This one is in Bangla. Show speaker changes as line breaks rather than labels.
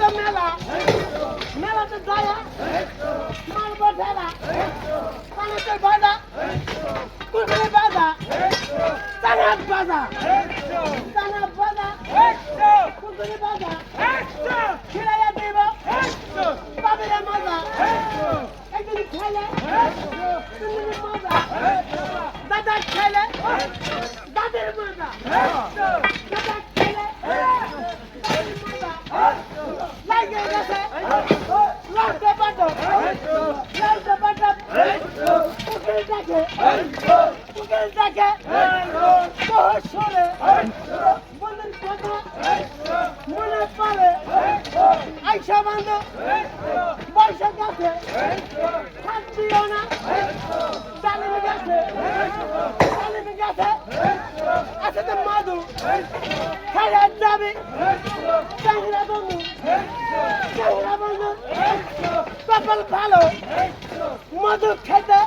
তো মেলা মেলাতে যায় মারবো ঠেলা কানেতে বাজা কুকুরে বাজা চানাত বাজা চানাত বাজা কুকুরে বাজা খিলাইয়া দিব বাবিরে মজা একদিন খেলে তুমি মজা দাদা খেলে দাদের মজা দাদা খেলে দাদের মজা লাগে গেছে লাউটা পাটো কুকুরে ডাকে বহুত শোনে মনের কথা মনে পারে আইসা বান্ধ বর্ষা গাছে হাত দিও না ডালিম গাছে আছে তো মধু খাইয়া যাবি চাহিদা বন্ধু কপাল ভালো মধু খেতে